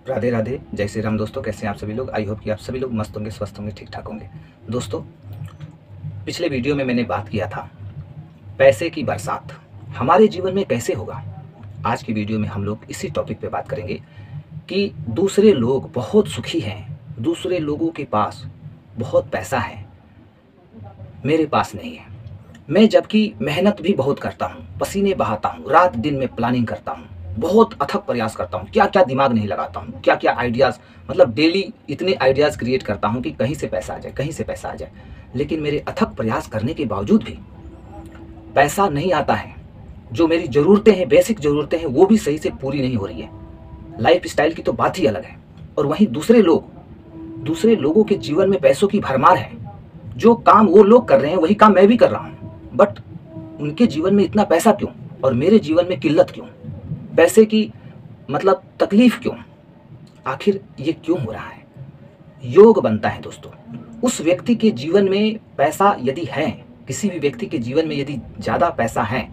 राधे राधे, जय श्री राम। दोस्तों, कैसे हैं आप सभी लोग? आई होप कि आप सभी लोग मस्त होंगे, स्वस्थ होंगे, ठीक ठाक होंगे। दोस्तों, पिछले वीडियो में मैंने बात किया था पैसे की बरसात हमारे जीवन में कैसे होगा। आज की वीडियो में हम लोग इसी टॉपिक पे बात करेंगे कि दूसरे लोग बहुत सुखी हैं, दूसरे लोगों के पास बहुत पैसा है, मेरे पास नहीं है। मैं जबकि मेहनत भी बहुत करता हूँ, पसीने बहाता हूँ, रात दिन में प्लानिंग करता हूँ, बहुत अथक प्रयास करता हूँ, क्या क्या दिमाग नहीं लगाता हूँ, क्या क्या आइडियाज़, मतलब डेली इतने आइडियाज़ क्रिएट करता हूँ कि कहीं से पैसा आ जाए, कहीं से पैसा आ जाए। लेकिन मेरे अथक प्रयास करने के बावजूद भी पैसा नहीं आता है। जो मेरी ज़रूरतें हैं, बेसिक ज़रूरतें हैं, वो भी सही से पूरी नहीं हो रही है। लाइफ स्टाइल की तो बात ही अलग है। और वहीं दूसरे लोगों के जीवन में पैसों की भरमार है। जो काम वो लोग कर रहे हैं वही काम मैं भी कर रहा हूँ, बट उनके जीवन में इतना पैसा क्यों और मेरे जीवन में किल्लत क्यों? पैसे की मतलब तकलीफ क्यों? आखिर ये क्यों हो रहा है? योग बनता है दोस्तों। उस व्यक्ति के जीवन में पैसा यदि है, किसी भी व्यक्ति के जीवन में यदि ज़्यादा पैसा है,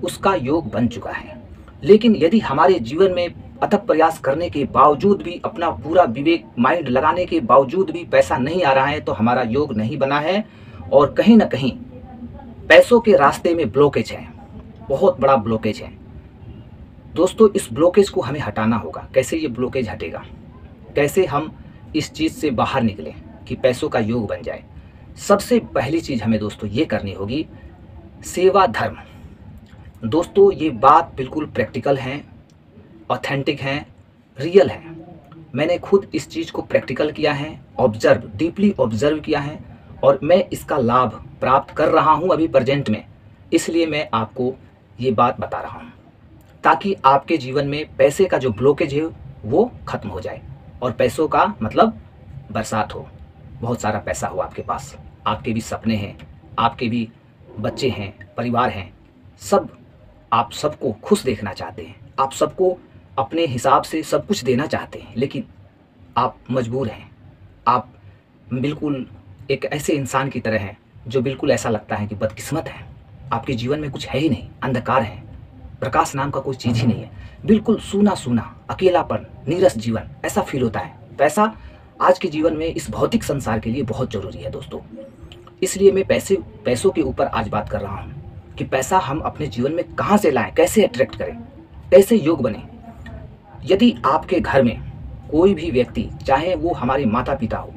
उसका योग बन चुका है। लेकिन यदि हमारे जीवन में अथक प्रयास करने के बावजूद भी, अपना पूरा विवेक माइंड लगाने के बावजूद भी पैसा नहीं आ रहा है, तो हमारा योग नहीं बना है और कहीं ना कहीं पैसों के रास्ते में ब्लॉकेज है, बहुत बड़ा ब्लॉकेज है। दोस्तों, इस ब्लॉकेज को हमें हटाना होगा। कैसे ये ब्लॉकेज हटेगा? कैसे हम इस चीज़ से बाहर निकलें कि पैसों का योग बन जाए? सबसे पहली चीज़ हमें दोस्तों ये करनी होगी, सेवा धर्म। दोस्तों, ये बात बिल्कुल प्रैक्टिकल है, ऑथेंटिक है, रियल है। मैंने खुद इस चीज़ को प्रैक्टिकल किया है, ऑब्जर्व, डीपली ऑब्जर्व किया है, और मैं इसका लाभ प्राप्त कर रहा हूँ अभी प्रेजेंट में। इसलिए मैं आपको ये बात बता रहा हूँ, ताकि आपके जीवन में पैसे का जो ब्लॉकेज है वो खत्म हो जाए और पैसों का मतलब बरसात हो, बहुत सारा पैसा हो आपके पास। आपके भी सपने हैं, आपके भी बच्चे हैं, परिवार हैं, सब आप सबको खुश देखना चाहते हैं, आप सबको अपने हिसाब से सब कुछ देना चाहते हैं, लेकिन आप मजबूर हैं। आप बिल्कुल एक ऐसे इंसान की तरह हैं जो बिल्कुल ऐसा लगता है कि बदकिस्मत है, आपके जीवन में कुछ है ही नहीं, अंधकार है, प्रकाश नाम का कोई चीज़ ही नहीं है, बिल्कुल सूना सूना, अकेलापन, नीरस जीवन, ऐसा फील होता है। पैसा आज के जीवन में, इस भौतिक संसार के लिए बहुत ज़रूरी है दोस्तों। इसलिए मैं पैसों के ऊपर आज बात कर रहा हूँ कि पैसा हम अपने जीवन में कहाँ से लाएं, कैसे अट्रैक्ट करें, कैसे योग बने। यदि आपके घर में कोई भी व्यक्ति, चाहे वो हमारे माता पिता हो,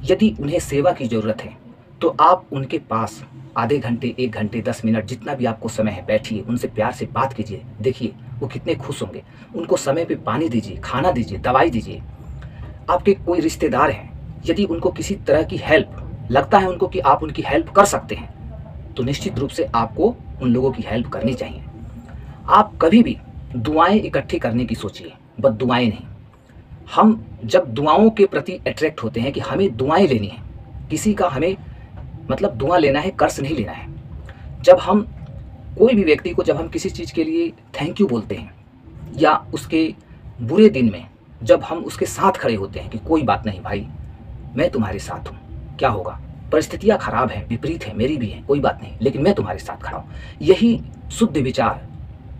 यदि उन्हें सेवा की ज़रूरत है, तो आप उनके पास आधे घंटे, 1 घंटे, 10 मिनट, जितना भी आपको समय है, बैठिए, उनसे प्यार से बात कीजिए। देखिए वो कितने खुश होंगे। उनको समय पे पानी दीजिए, खाना दीजिए, दवाई दीजिए। आपके कोई रिश्तेदार हैं, यदि उनको किसी तरह की हेल्प लगता है उनको कि आप उनकी हेल्प कर सकते हैं, तो निश्चित रूप से आपको उन लोगों की हेल्प करनी चाहिए। आप कभी भी दुआएं इकट्ठी करने की सोचिए, बस दुआएं नहीं। हम जब दुआओं के प्रति अट्रैक्ट होते हैं कि हमें दुआएं लेनी है, किसी का हमें मतलब दुआ लेना है, कर्ज नहीं लेना है। जब हम कोई भी व्यक्ति को, जब हम किसी चीज़ के लिए थैंक यू बोलते हैं, या उसके बुरे दिन में जब हम उसके साथ खड़े होते हैं कि कोई बात नहीं भाई, मैं तुम्हारे साथ हूँ, क्या होगा, परिस्थितियाँ खराब हैं, विपरीत है, मेरी भी है, कोई बात नहीं, लेकिन मैं तुम्हारे साथ खड़ा हूँ। यही शुद्ध विचार,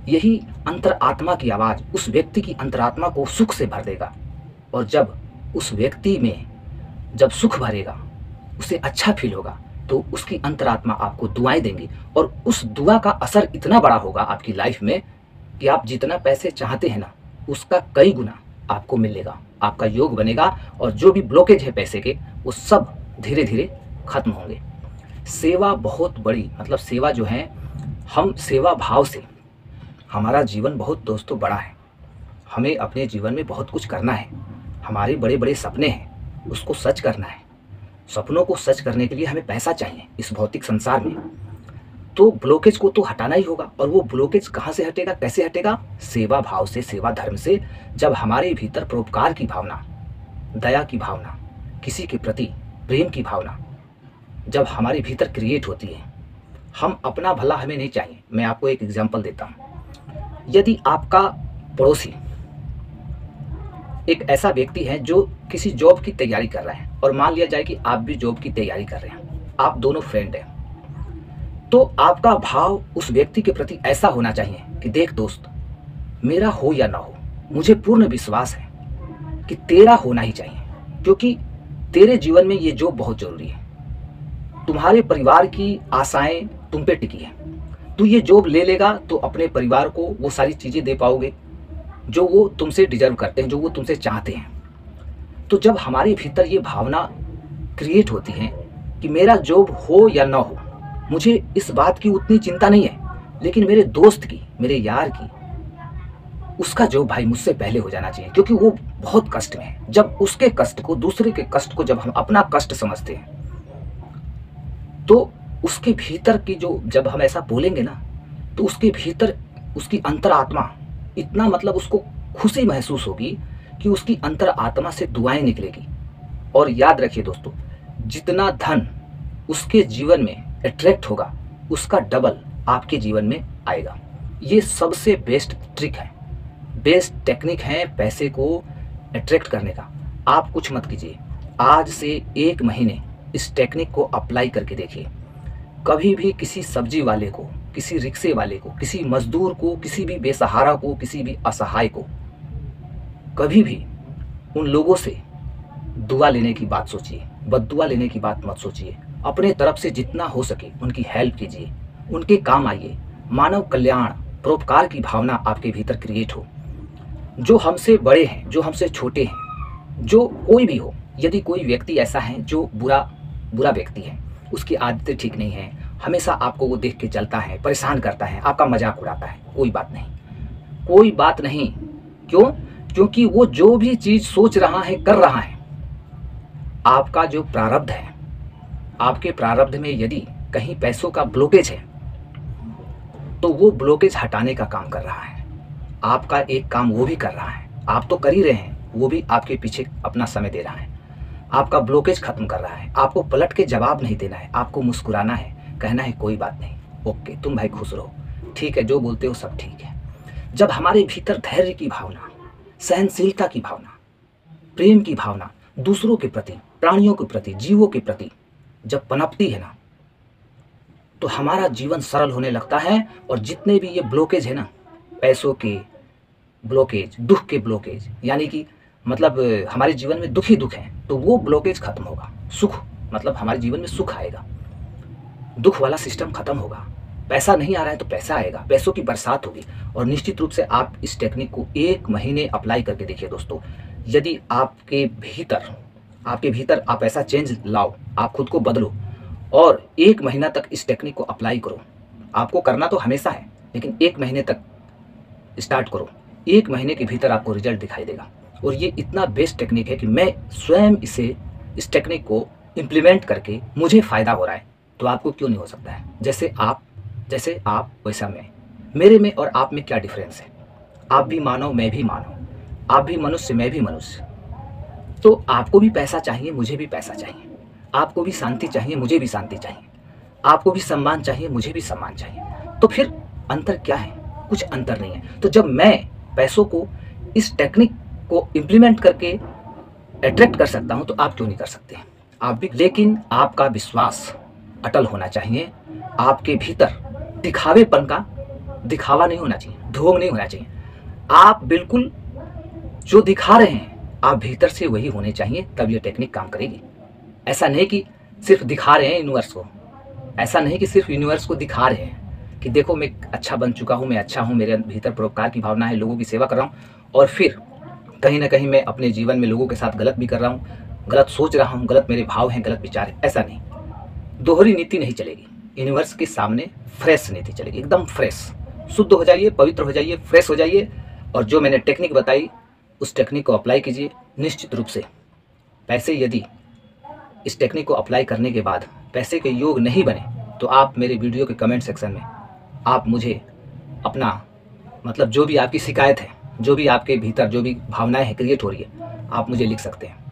यही अंतरात्मा की आवाज़ उस व्यक्ति की अंतरात्मा को सुख से भर देगा। और जब उस व्यक्ति में जब सुख भरेगा, उसे अच्छा फील होगा, तो उसकी अंतरात्मा आपको दुआएं देंगी, और उस दुआ का असर इतना बड़ा होगा आपकी लाइफ में कि आप जितना पैसे चाहते हैं ना, उसका कई गुना आपको मिलेगा, आपका योग बनेगा, और जो भी ब्लॉकेज है पैसे के, वो सब धीरे धीरे खत्म होंगे। सेवा बहुत बड़ी, मतलब सेवा जो है, हम सेवा भाव से, हमारा जीवन बहुत दोस्तों बड़ा है, हमें अपने जीवन में बहुत कुछ करना है, हमारे बड़े बड़े सपने हैं, उसको सच करना है। सपनों को सच करने के लिए हमें पैसा चाहिए इस भौतिक संसार में। तो ब्लॉकेज को तो हटाना ही होगा, और वो ब्लॉकेज कहाँ से हटेगा, कैसे हटेगा? सेवा भाव से, सेवा धर्म से। जब हमारे भीतर परोपकार की भावना, दया की भावना, किसी के प्रति प्रेम की भावना जब हमारे भीतर क्रिएट होती है, हम अपना भला हमें नहीं चाहिए। मैं आपको एक एग्जांपल देता हूँ। यदि आपका पड़ोसी एक ऐसा व्यक्ति है जो किसी जॉब की तैयारी कर रहा है, और मान लिया जाए कि आप भी जॉब की तैयारी कर रहे हैं, आप दोनों फ्रेंड हैं, तो आपका भाव उस व्यक्ति के प्रति ऐसा होना चाहिए कि देख दोस्त, मेरा हो या ना हो, मुझे पूर्ण विश्वास है कि तेरा होना ही चाहिए, क्योंकि तेरे जीवन में ये जॉब बहुत ज़रूरी है। तुम्हारे परिवार की आशाएं तुम पे टिकी हैं। तू ये जॉब ले लेगा तो अपने परिवार को वो सारी चीज़ें दे पाओगे जो वो तुमसे डिजर्व करते हैं, जो वो तुमसे चाहते हैं। तो जब हमारे भीतर ये भावना क्रिएट होती है कि मेरा जॉब हो या ना हो, मुझे इस बात की उतनी चिंता नहीं है, लेकिन मेरे दोस्त की, मेरे यार की, उसका जॉब भाई मुझसे पहले हो जाना चाहिए, क्योंकि वो बहुत कष्ट में है। जब उसके कष्ट को, दूसरे के कष्ट को जब हम अपना कष्ट समझते हैं, तो उसके भीतर की जो, जब हम ऐसा बोलेंगे ना, तो उसके भीतर उसकी अंतरात्मा इतना, मतलब उसको खुशी महसूस होगी कि उसकी अंतरात्मा से दुआएं निकलेगी। और याद रखिए दोस्तों, जितना धन उसके जीवन में अट्रैक्ट होगा, उसका डबल आपके जीवन में आएगा। ये सबसे बेस्ट ट्रिक है, बेस्ट टेक्निक है पैसे को अट्रैक्ट करने का। आप कुछ मत कीजिए, आज से 1 महीने इस टेक्निक को अप्लाई करके देखिए। कभी भी किसी सब्जी वाले को, किसी रिक्शे वाले को, किसी मजदूर को, किसी भी बेसहारा को, किसी भी असहाय को, कभी भी उन लोगों से दुआ लेने की बात सोचिए, बद्दुआ लेने की बात मत सोचिए। अपने तरफ से जितना हो सके उनकी हेल्प कीजिए, उनके काम आइए। मानव कल्याण, परोपकार की भावना आपके भीतर क्रिएट हो। जो हमसे बड़े हैं, जो हमसे छोटे हैं, जो कोई भी हो, यदि कोई व्यक्ति ऐसा है जो बुरा व्यक्ति है, उसकी आदतें ठीक नहीं है, हमेशा आपको वो देख के जलता है, परेशान करता है, आपका मजाक उड़ाता है, कोई बात नहीं, कोई बात नहीं। क्यों? क्योंकि वो जो भी चीज़ सोच रहा है, कर रहा है, आपका जो प्रारब्ध है, आपके प्रारब्ध में यदि कहीं पैसों का ब्लॉकेज है, तो वो ब्लॉकेज हटाने का काम कर रहा है। आपका एक काम वो भी कर रहा है, आप तो कर ही रहे हैं, वो भी आपके पीछे अपना समय दे रहा है, आपका ब्लॉकेज खत्म कर रहा है। आपको पलट के जवाब नहीं देना है, आपको मुस्कुराना है, कहना है कोई बात नहीं, ओके, तुम भाई खुश रहो, ठीक है, जो बोलते हो सब ठीक है। जब हमारे भीतर धैर्य की भावना, सहनशीलता की भावना, प्रेम की भावना दूसरों के प्रति, प्राणियों के प्रति, जीवों के प्रति जब पनपती है ना, तो हमारा जीवन सरल होने लगता है। और जितने भी ये ब्लॉकेज है ना, पैसों के ब्लॉकेज, दुख के ब्लॉकेज, यानी कि मतलब हमारे जीवन में दुख ही दुख है, तो वो ब्लॉकेज खत्म होगा। सुख, मतलब हमारे जीवन में सुख आएगा, दुख वाला सिस्टम खत्म होगा। पैसा नहीं आ रहा है तो पैसा आएगा, पैसों की बरसात होगी। और निश्चित रूप से आप इस टेक्निक को 1 महीने अप्लाई करके देखिए दोस्तों। यदि आपके भीतर आप ऐसा चेंज लाओ, आप खुद को बदलो और 1 महीना तक इस टेक्निक को अप्लाई करो। आपको करना तो हमेशा है, लेकिन 1 महीने तक स्टार्ट करो। 1 महीने के भीतर आपको रिजल्ट दिखाई देगा। और ये इतना बेस्ट टेक्निक है कि मैं स्वयं इस टेक्निक को इम्प्लीमेंट करके मुझे फ़ायदा हो रहा है, तो आपको क्यों नहीं हो सकता है? जैसे आप वैसा मैं, मेरे में और आप में क्या डिफरेंस है? आप भी मानव, मैं भी मानव, आप भी मनुष्य, मैं भी मनुष्य। तो आपको भी पैसा चाहिए, मुझे भी पैसा चाहिए, आपको भी शांति चाहिए, मुझे भी शांति चाहिए, आपको भी सम्मान चाहिए, मुझे भी सम्मान चाहिए। तो फिर अंतर क्या है? कुछ अंतर नहीं है। तो जब मैं पैसों को इस टेक्निक को इम्प्लीमेंट करके अट्रैक्ट कर सकता हूं, तो आप क्यों नहीं कर सकते? आप भी। लेकिन आपका विश्वास अटल होना चाहिए। आपके भीतर दिखावा नहीं होना चाहिए, ढोंग नहीं होना चाहिए। आप बिल्कुल जो दिखा रहे हैं, आप भीतर से वही होने चाहिए, तब ये टेक्निक काम करेगी। ऐसा नहीं कि सिर्फ दिखा रहे हैं यूनिवर्स को, ऐसा नहीं कि सिर्फ यूनिवर्स को दिखा रहे हैं कि देखो मैं अच्छा बन चुका हूँ, मैं अच्छा हूँ, मेरे भीतर परोपकार की भावना है, लोगों की सेवा कर रहा हूँ, और फिर कहीं ना कहीं मैं अपने जीवन में लोगों के साथ गलत भी कर रहा हूँ, गलत सोच रहा हूँ, गलत मेरे भाव हैं, गलत विचार है। ऐसा नहीं, दोहरी नीति नहीं चलेगी। यूनिवर्स के सामने फ्रेश नीति चलेगी, एकदम फ्रेश। शुद्ध हो जाइए, पवित्र हो जाइए, फ्रेश हो जाइए, और जो मैंने टेक्निक बताई उस टेक्निक को अप्लाई कीजिए। निश्चित रूप से पैसे, यदि इस टेक्निक को अप्लाई करने के बाद पैसे के योग नहीं बने, तो आप मेरे वीडियो के कमेंट सेक्शन में आप मुझे अपना, मतलब जो भी आपकी शिकायत है, जो भी आपके भीतर जो भी भावनाएं हैं क्रिएट हो रही है, आप मुझे लिख सकते हैं।